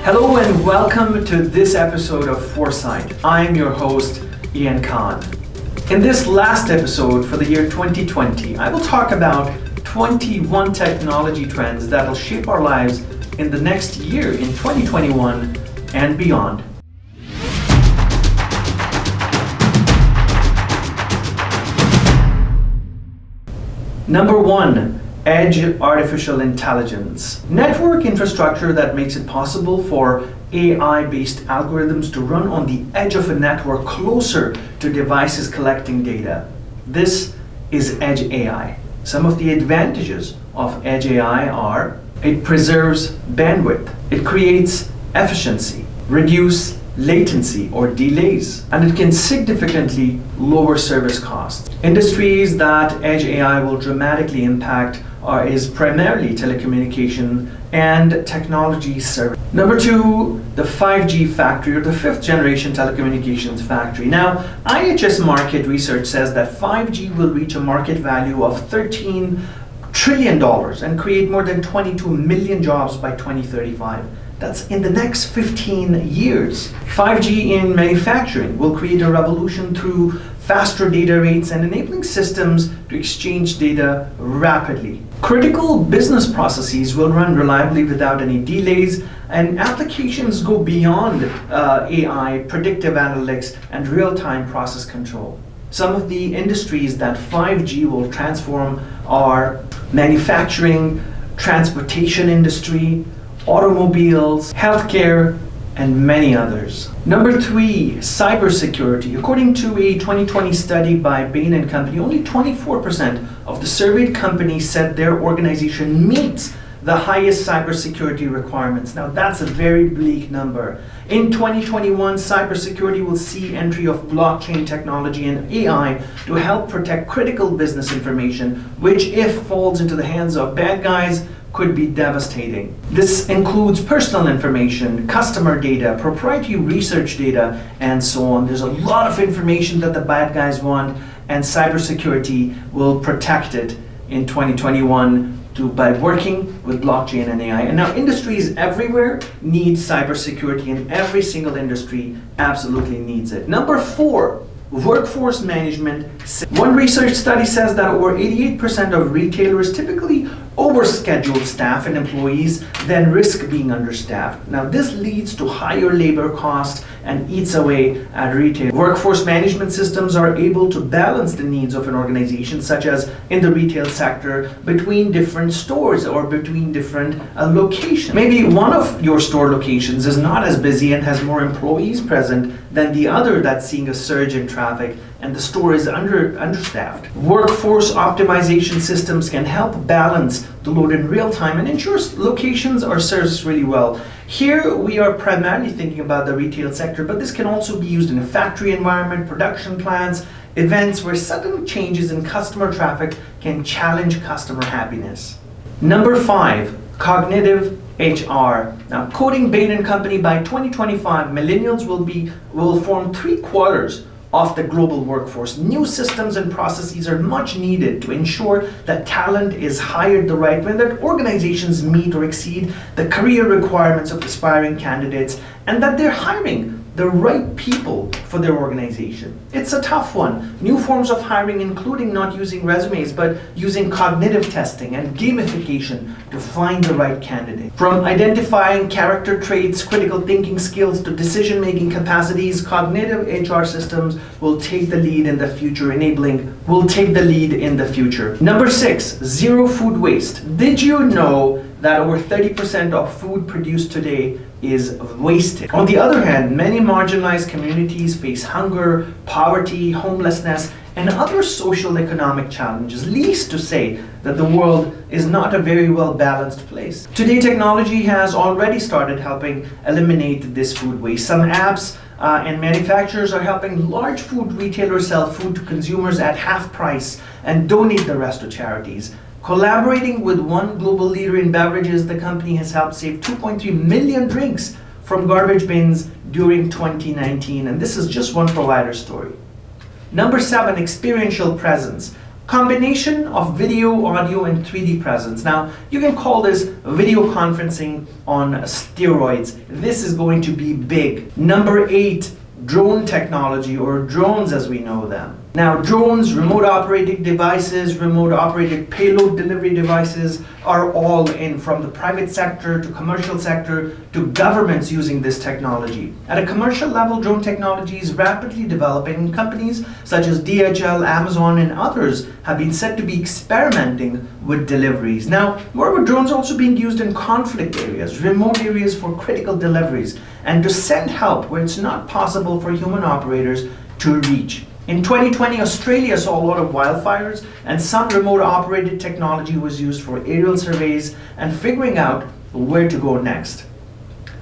Hello and welcome to this episode of Foresight. I'm your host, Ian Khan. In this last episode for the year 2020, I will talk about 21 technology trends that will shape our lives in the next year in 2021 and beyond. Number 1. Edge artificial intelligence. Network infrastructure that makes it possible for AI-based algorithms to run on the edge of a network closer to devices collecting data. This is Edge AI. Some of the advantages of Edge AI are: it preserves bandwidth, it creates efficiency, reduce latency or delays, and it can significantly lower service costs. Industries that Edge AI will dramatically impact is primarily telecommunication and technology service. Number 2, the 5G factory, or the 5th generation telecommunications factory. Now, IHS market research says that 5G will reach a market value of $13 trillion and create more than 22 million jobs by 2035. That's in the next 15 years. 5G in manufacturing will create a revolution through faster data rates and enabling systems to exchange data rapidly. Critical business processes will run reliably without any delays, and applications go beyond AI, predictive analytics, and real-time process control. Some of the industries that 5G will transform are manufacturing, transportation industry, automobiles, healthcare, and many others. Number 3, cybersecurity. According to a 2020 study by Bain & Company, only 24% of the surveyed companies said their organization meets the highest cybersecurity requirements. Now that's a very bleak number. In 2021, cybersecurity will see entry of blockchain technology and AI to help protect critical business information, which, if falls into the hands of bad guys, could be devastating. This includes personal information, customer data, proprietary research data, and so on. There's a lot of information that the bad guys want, and cybersecurity will protect it in 2021 by working with blockchain and AI. And now industries everywhere need cybersecurity, and every single industry absolutely needs it. Number 4, workforce management. One research study says that over 88% of retailers typically overschedule staff and employees, then risk being understaffed. Now this leads to higher labor costs and eats away at retail. Workforce management systems are able to balance the needs of an organization, such as in the retail sector, between different stores or between different locations. Maybe one of your store locations is not as busy and has more employees present than the other that's seeing a surge in traffic, and the store is understaffed. Workforce optimization systems can help balance the load in real time and ensure locations are serviced really well. Here we are primarily thinking about the retail sector, but this can also be used in a factory environment, production plants, events where sudden changes in customer traffic can challenge customer happiness. Number 5, cognitive HR. Now, quoting Bain & Company, by 2025, millennials will form 3/4 of the global workforce. New systems and processes are much needed to ensure that talent is hired the right way, that organizations meet or exceed the career requirements of aspiring candidates, and that they're hiring the right people for their organization. It's a tough one. New forms of hiring, including not using resumes, but using cognitive testing and gamification to find the right candidate. From identifying character traits, critical thinking skills, to decision-making capacities, cognitive HR systems will take the lead in the future, Number 6, zero food waste. Did you know that over 30% of food produced today is wasted? On the other hand, many marginalized communities face hunger, poverty, homelessness, and other social economic challenges, least to say that the world is not a very well balanced place. Today, technology has already started helping eliminate this food waste. Some apps and manufacturers are helping large food retailers sell food to consumers at half price and donate the rest to charities. Collaborating with one global leader in beverages, the company has helped save 2.3 million drinks from garbage bins during 2019, and this is just one provider story. Number 7, experiential presence. Combination of video, audio, and 3D presence. Now, you can call this video conferencing on steroids. This is going to be big. Number 8, drone technology, or drones as we know them. Now, drones, remote operated devices, remote operated payload delivery devices are all in, from the private sector to commercial sector to governments using this technology. At a commercial level, drone technology is rapidly developing, and companies such as DHL, Amazon, and others have been said to be experimenting with deliveries. Now, moreover, drones are also being used in conflict areas, remote areas for critical deliveries, and to send help where it's not possible for human operators to reach. In 2020, Australia saw a lot of wildfires, and some remote operated technology was used for aerial surveys and figuring out where to go next.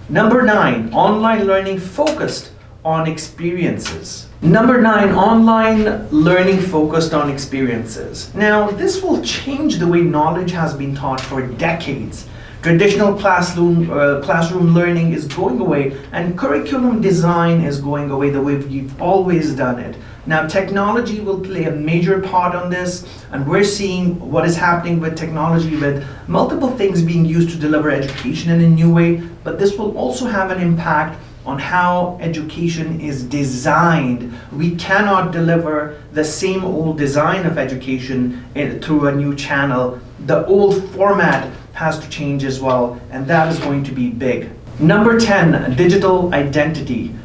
Number 9, online learning focused on experiences. Number 9, online learning focused on experiences. Now, this will change the way knowledge has been taught for decades. Traditional classroom learning is going away, and curriculum design is going away the way we've always done it. Now, technology will play a major part on this, and we're seeing what is happening with technology, with multiple things being used to deliver education in a new way, but this will also have an impact on how education is designed. We cannot deliver the same old design of education through a new channel. The old format has to change as well, and that is going to be big. Number 10, digital identity.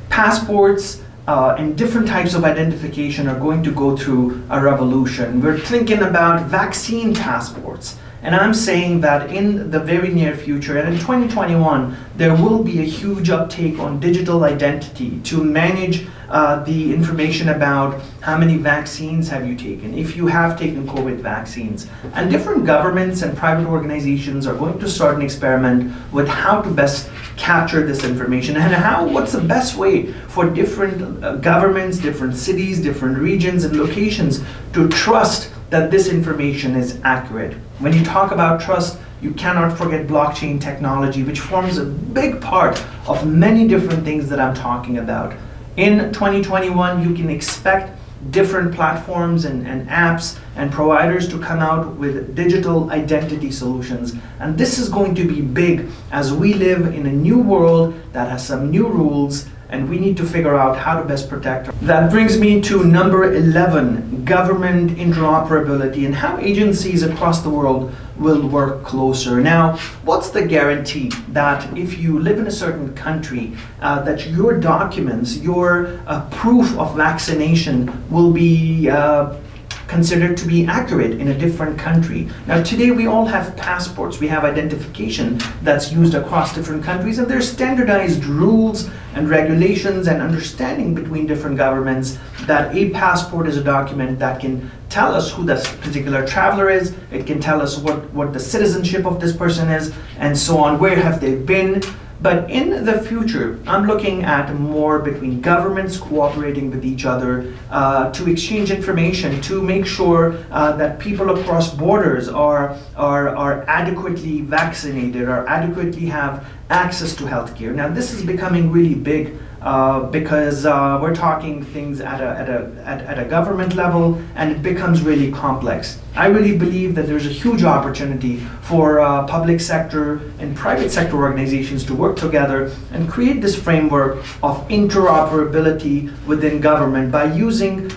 Passports and different types of identification are going to go through a revolution. We're thinking about vaccine passports. And I'm saying that in the very near future, and in 2021, there will be a huge uptake on digital identity to manage the information about how many vaccines have you taken, if you have taken COVID vaccines. And different governments and private organizations are going to start an experiment with how to best capture this information, and what's the best way for different governments, different cities, different regions and locations to trust that this information is accurate. When you talk about trust, you cannot forget blockchain technology, which forms a big part of many different things that I'm talking about. In 2021, you can expect different platforms and apps and providers to come out with digital identity solutions. And this is going to be big as we live in a new world that has some new rules, and we need to figure out how to best protect her. That brings me to number 11, government interoperability, and how agencies across the world will work closer. Now, what's the guarantee that if you live in a certain country, that your documents, your proof of vaccination will be considered to be accurate in a different country? Now, today we all have passports, we have identification that's used across different countries, and there's standardized rules and regulations and understanding between different governments that a passport is a document that can tell us who this particular traveler is, it can tell us what the citizenship of this person is, and so on, where have they been. But in the future, I'm looking at more between governments cooperating with each other to exchange information, to make sure that people across borders are adequately vaccinated or adequately have access to healthcare. Now, this is becoming really big because we're talking things at a government level, and it becomes really complex. I really believe that there's a huge opportunity for public sector and private sector organizations to work together and create this framework of interoperability within government by using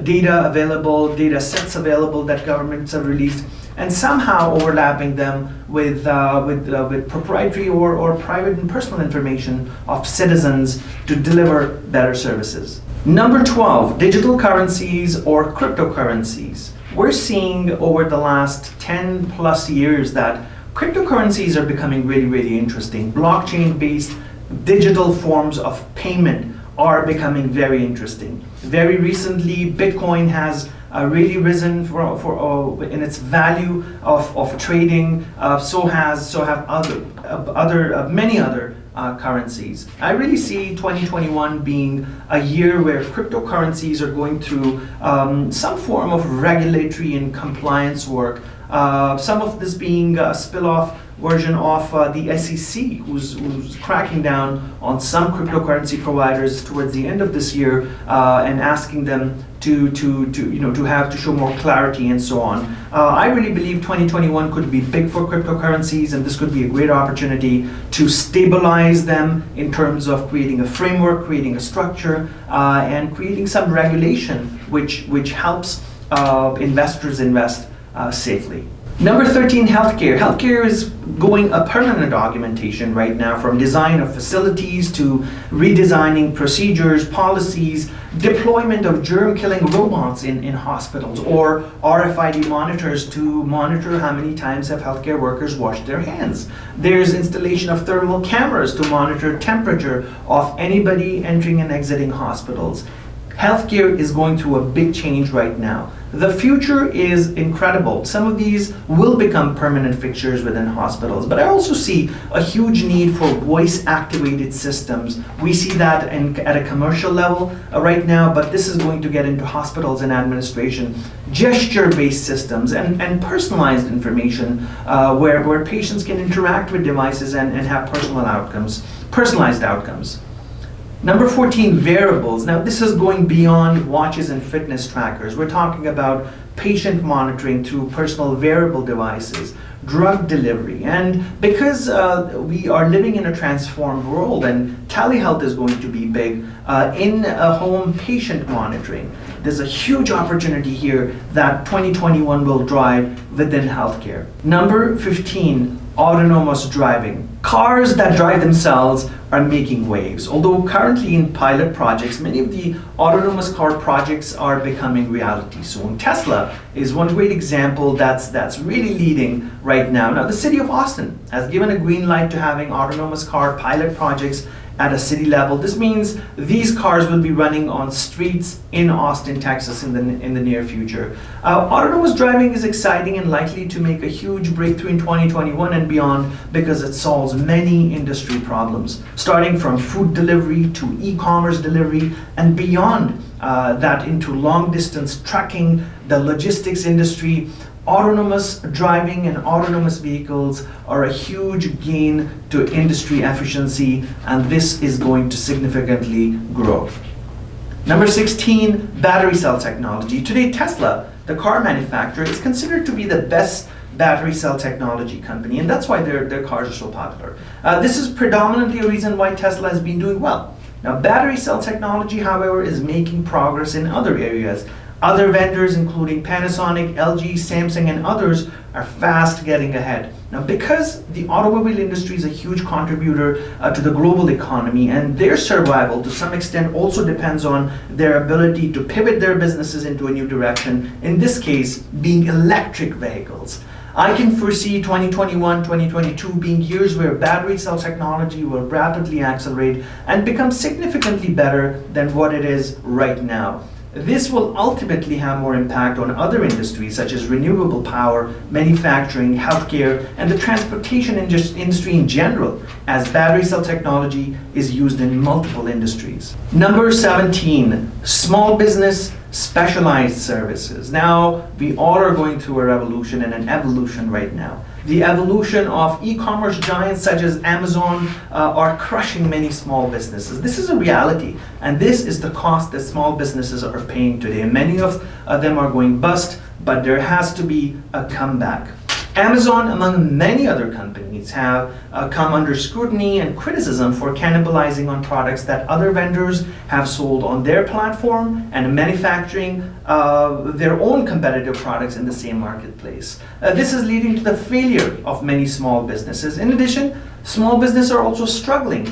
data sets available that governments have released, and somehow overlapping them with proprietary or private and personal information of citizens to deliver better services. Number 12, digital currencies or cryptocurrencies. We're seeing over the last 10 plus years that cryptocurrencies are becoming really, really interesting. Blockchain-based digital forms of payment are becoming very interesting. Very recently, Bitcoin has really risen in its value of trading. So have many other currencies. I really see 2021 being a year where cryptocurrencies are going through some form of regulatory and compliance work. Some of this being a spill-off version of the SEC, who's cracking down on some cryptocurrency providers towards the end of this year and asking them to have to show more clarity and so on. I really believe 2021 could be big for cryptocurrencies, and this could be a great opportunity to stabilize them in terms of creating a framework, creating a structure, and creating some regulation which helps investors invest safely. Number 13, healthcare. Healthcare is going a permanent augmentation right now, from design of facilities to redesigning procedures, policies, deployment of germ-killing robots in hospitals, or RFID monitors to monitor how many times have healthcare workers washed their hands. There's installation of thermal cameras to monitor temperature of anybody entering and exiting hospitals. Healthcare is going through a big change right now. The future is incredible. Some of these will become permanent fixtures within hospitals, but I also see a huge need for voice-activated systems. We see that at a commercial level right now, but this is going to get into hospitals and administration. Gesture-based systems and personalized information where patients can interact with devices and have personalized outcomes. Number 14, wearables. Now this is going beyond watches and fitness trackers. We're talking about patient monitoring through personal wearable devices, drug delivery, and because we are living in a transformed world and telehealth is going to be big, in-home patient monitoring. There's a huge opportunity here that 2021 will drive within healthcare. Number 15, autonomous driving. Cars that drive themselves are making waves. Although currently in pilot projects, many of the autonomous car projects are becoming reality soon. Tesla is one great example that's really leading right now. Now, the city of Austin has given a green light to having autonomous car pilot projects at a city level. This means these cars will be running on streets in Austin, Texas in the near future. Autonomous driving is exciting and likely to make a huge breakthrough in 2021 and beyond because it solves many industry problems, starting from food delivery to e-commerce delivery and beyond that into long-distance trucking, the logistics industry. Autonomous driving and autonomous vehicles are a huge gain to industry efficiency, and this is going to significantly grow. Number 16, battery cell technology. Today, Tesla, the car manufacturer, is considered to be the best battery cell technology company, and that's why their cars are so popular. This is predominantly a reason why Tesla has been doing well. Now, battery cell technology, however, is making progress in other areas. Other vendors, including Panasonic, LG, Samsung, and others, are fast getting ahead. Now, because the automobile industry is a huge contributor to the global economy, and their survival to some extent also depends on their ability to pivot their businesses into a new direction, in this case, being electric vehicles. I can foresee 2021, 2022 being years where battery cell technology will rapidly accelerate and become significantly better than what it is right now. This will ultimately have more impact on other industries such as renewable power, manufacturing, healthcare, and the transportation industry in general, as battery cell technology is used in multiple industries. Number 17, small business specialized services. Now, we all are going through a revolution and an evolution right now. The evolution of e-commerce giants such as Amazon are crushing many small businesses. This is a reality, and this is the cost that small businesses are paying today. Many of them are going bust, but there has to be a comeback. Amazon, among many other companies, have come under scrutiny and criticism for cannibalizing on products that other vendors have sold on their platform and manufacturing their own competitive products in the same marketplace. This is leading to the failure of many small businesses. In addition, small businesses are also struggling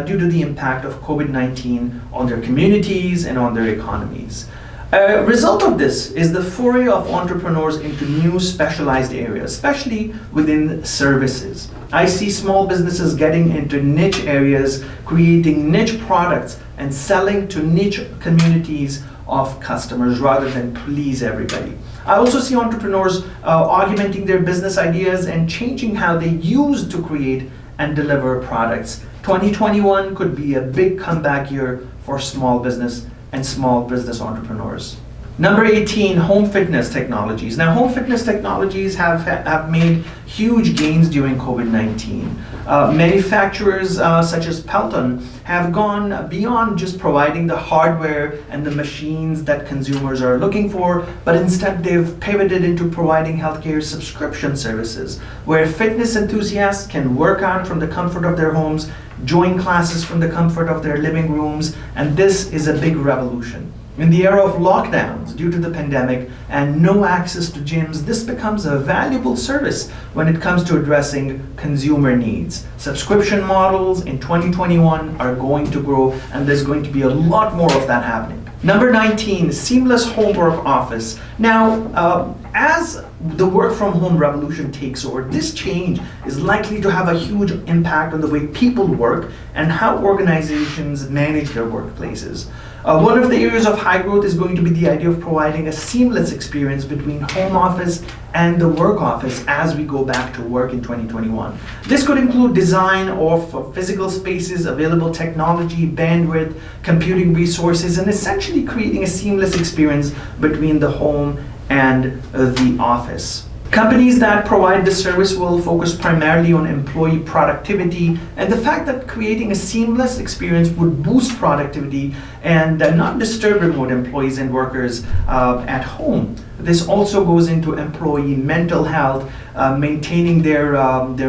due to the impact of COVID-19 on their communities and on their economies. A result of this is the foray of entrepreneurs into new specialized areas, especially within services. I see small businesses getting into niche areas, creating niche products, and selling to niche communities of customers rather than please everybody. I also see entrepreneurs augmenting their business ideas and changing how they use to create and deliver products. 2021 could be a big comeback year for small business and small business entrepreneurs. Number 18, home fitness technologies. Now, home fitness technologies have made huge gains during COVID-19. Manufacturers such as Pelton have gone beyond just providing the hardware and the machines that consumers are looking for, but instead they've pivoted into providing healthcare subscription services, where fitness enthusiasts can work out from the comfort of their homes, join classes from the comfort of their living rooms, and this is a big revolution. In the era of lockdowns due to the pandemic and no access to gyms, this becomes a valuable service when it comes to addressing consumer needs. Subscription models in 2021 are going to grow, and there's going to be a lot more of that happening. Number 19, seamless homework office. Now, as the work from home revolution takes over, this change is likely to have a huge impact on the way people work and how organizations manage their workplaces. One of the areas of high growth is going to be the idea of providing a seamless experience between home office and the work office as we go back to work in 2021. This could include design of physical spaces, available technology, bandwidth, computing resources, and essentially creating a seamless experience between the home and the office. Companies that provide this service will focus primarily on employee productivity, and the fact that creating a seamless experience would boost productivity and not disturb remote employees and workers at home. This also goes into employee mental health, maintaining their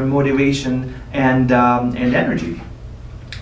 motivation and energy.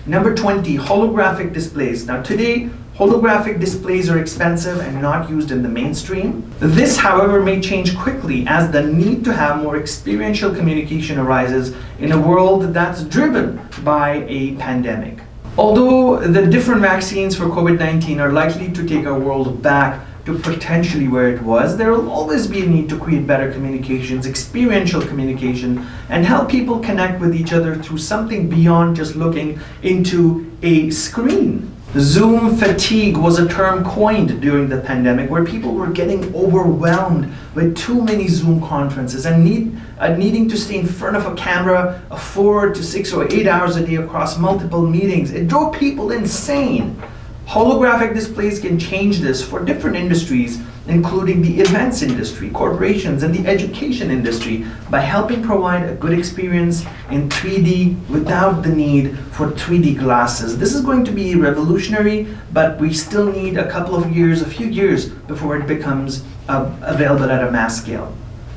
Number 20, holographic displays. Now today, holographic displays are expensive and not used in the mainstream. This, however, may change quickly as the need to have more experiential communication arises in a world that's driven by a pandemic. Although the different vaccines for COVID-19 are likely to take our world back to potentially where it was, there will always be a need to create better communications, experiential communication, and help people connect with each other through something beyond just looking into a screen. Zoom fatigue was a term coined during the pandemic, where people were getting overwhelmed with too many Zoom conferences and needing to stay in front of a camera 4 to 6 or 8 hours a day across multiple meetings. It drove people insane. Holographic displays can change this for different industries, including the events industry, corporations, and the education industry, by helping provide a good experience in 3D without the need for 3D glasses. This is going to be revolutionary, but we still need a few years before it becomes available at a mass scale.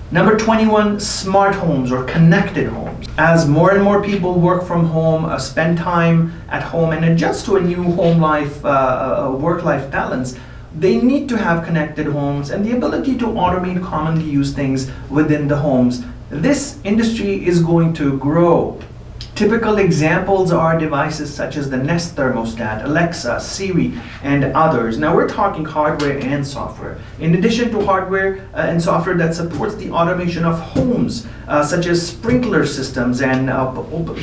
Number 21, smart homes or connected homes. As more and more people work from home, spend time at home, and adjust to a new home life, work-life balance, they need to have connected homes and the ability to automate commonly used things within the homes. This industry is going to grow. Typical examples are devices such as the Nest thermostat, Alexa, Siri, and others. Now we're talking hardware and software. In addition to hardware and software that supports the automation of homes, such as sprinkler systems and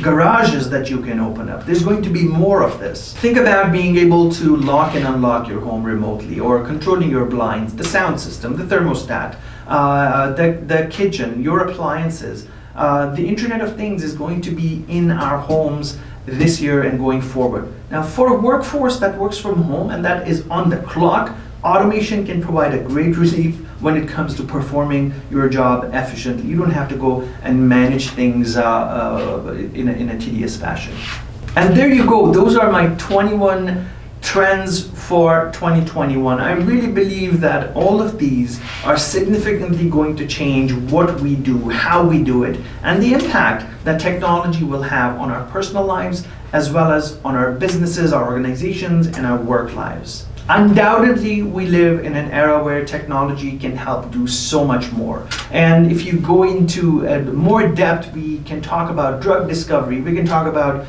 garages that you can open up. There's going to be more of this. Think about being able to lock and unlock your home remotely, or controlling your blinds, the sound system, the thermostat, the kitchen, your appliances. The Internet of Things is going to be in our homes this year and going forward. Now, for a workforce that works from home and that is on the clock, automation can provide a great relief when it comes to performing your job efficiently. You don't have to go and manage things in a tedious fashion. And there you go. Those are my 21 trends for 2021. I really believe that all of these are significantly going to change what we do, how we do it, and the impact that technology will have on our personal lives, as well as on our businesses, our organizations, and our work lives. Undoubtedly, we live in an era where technology can help do so much more. And if you go into more depth, we can talk about drug discovery, we can talk about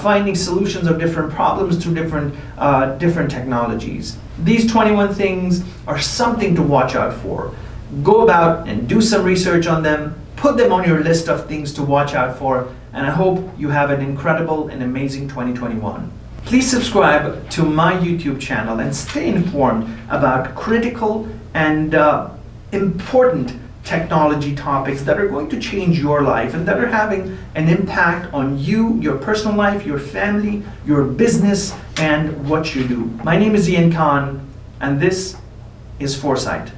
finding solutions of different problems through different technologies. These 21 things are something to watch out for. Go about and do some research on them, put them on your list of things to watch out for, and I hope you have an incredible and amazing 2021. Please subscribe to my YouTube channel and stay informed about critical and important technology topics that are going to change your life and that are having an impact on you, your personal life, your family, your business, and what you do. My name is Ian Khan, and this is foresight.